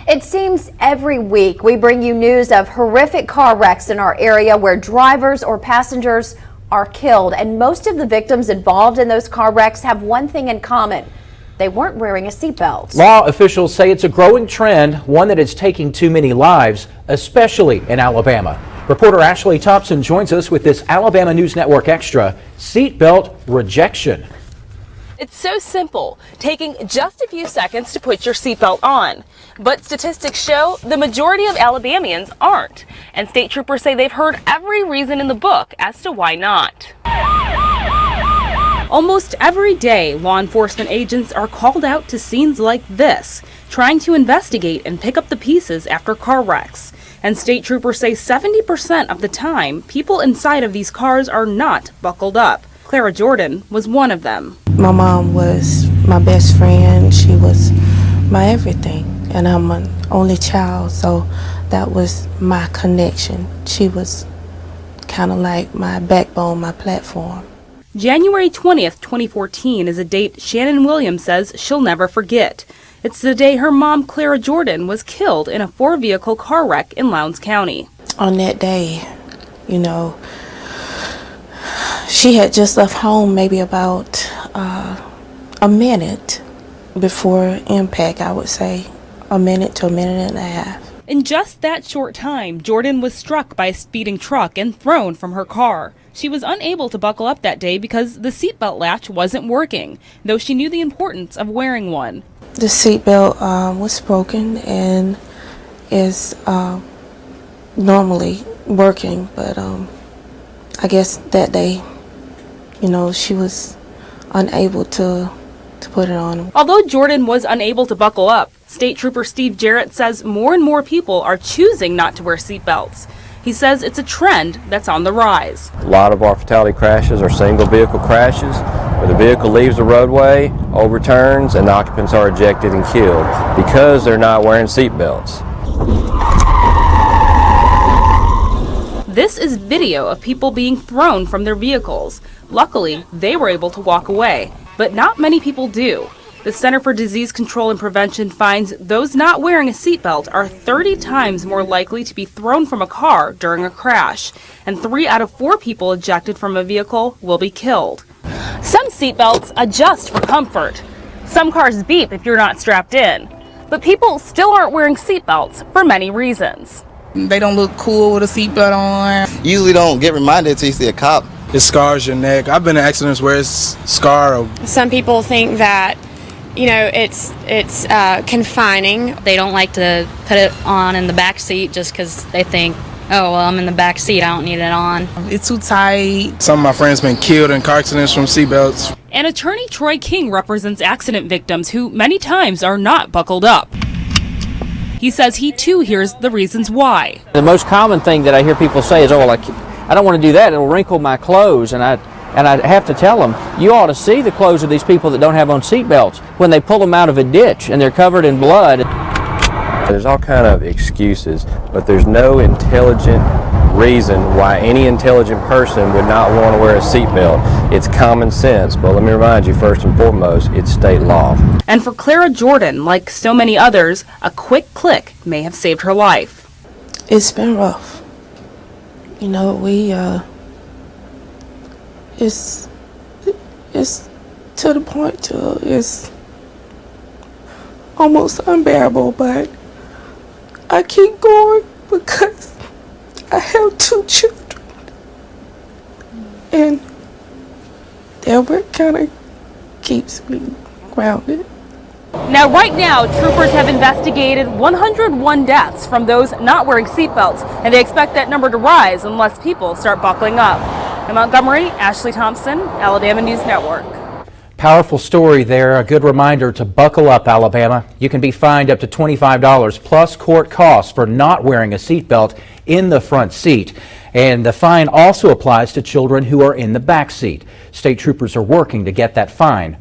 It seems every week we bring you news of horrific car wrecks in our area where drivers or passengers are killed. And most of the victims involved in those car wrecks have one thing in common. They weren't wearing a seatbelt. Law officials say it's a growing trend, one that is taking too many lives, especially in Alabama. Reporter Ashley Thompson joins us with this Alabama News Network Extra, Seatbelt Rejection. It's so simple, taking just a few seconds to put your seatbelt on. But statistics show the majority of Alabamians aren't. And state troopers say they've heard every reason in the book as to why not. Almost every day, law enforcement agents are called out to scenes like this, trying to investigate and pick up the pieces after car wrecks. And state troopers say 70% of the time, people inside of these cars are not buckled up. Clara Jordan was one of them. My mom was my best friend. She was my everything. And I'm an only child, so that was my connection. She was kind of like my backbone, my platform. January 20th, 2014 is a date Shannon Williams says she'll never forget. It's the day her mom, Clara Jordan, was killed in a 4-vehicle car wreck in Lowndes County. On that day, you know, she had just left home maybe about a minute before impact, I would say. A minute to a minute and a half. In just that short time, Jordan was struck by a speeding truck and thrown from her car. She was unable to buckle up that day because the seatbelt latch wasn't working, though she knew the importance of wearing one. The seatbelt was broken and is normally working, but I guess that day, you know, she was unable to put it on. Although Jordan was unable to buckle up, State Trooper Steve Jarrett says more and more people are choosing not to wear seatbelts. He says it's a trend that's on the rise. A lot of our fatality crashes are single vehicle crashes where the vehicle leaves the roadway, overturns, and the occupants are ejected and killed because they're not wearing seatbelts. This is video of people being thrown from their vehicles. Luckily, they were able to walk away, but not many people do. The Center for Disease Control and Prevention finds those not wearing a seatbelt are 30 times more likely to be thrown from a car during a crash, and 3 out of 4 people ejected from a vehicle will be killed. Some seatbelts adjust for comfort. Some cars beep if you're not strapped in. But people still aren't wearing seatbelts for many reasons. They don't look cool with a seatbelt on. Usually don't get reminded until you see a cop. It scars your neck. I've been in accidents where it's scar. Some people think that, you know, it's confining. They don't like to put it on in the back seat just because they think, oh, well, I'm in the back seat, I don't need it on. It's too tight. Some of my friends been killed in car accidents from seatbelts. And attorney Troy King represents accident victims who many times are not buckled up. He says he too hears the reasons why. The most common thing that I hear people say is, oh, well, I don't want to do that. It'll wrinkle my clothes. And I have to tell them, you ought to see the clothes of these people that don't have on seatbelts when they pull them out of a ditch and they're covered in blood. There's all kind of excuses, but there's no intelligent reason why any intelligent person would not want to wear a seatbelt. It's common sense, but let me remind you, first and foremost, it's state law. And for Clara Jordan, like so many others, a quick click may have saved her life. It's been rough. You know, it's to the point to it's almost unbearable, but I keep going because I have 2 children, and that what kind of keeps me grounded. Now, right now, troopers have investigated 101 deaths from those not wearing seatbelts, and they expect that number to rise unless people start buckling up. In Montgomery, Ashley Thompson, Alabama News Network. Powerful story there. A good reminder to buckle up, Alabama. You can be fined up to $25 plus court costs for not wearing a seatbelt in the front seat. And the fine also applies to children who are in the back seat. State troopers are working to get that fine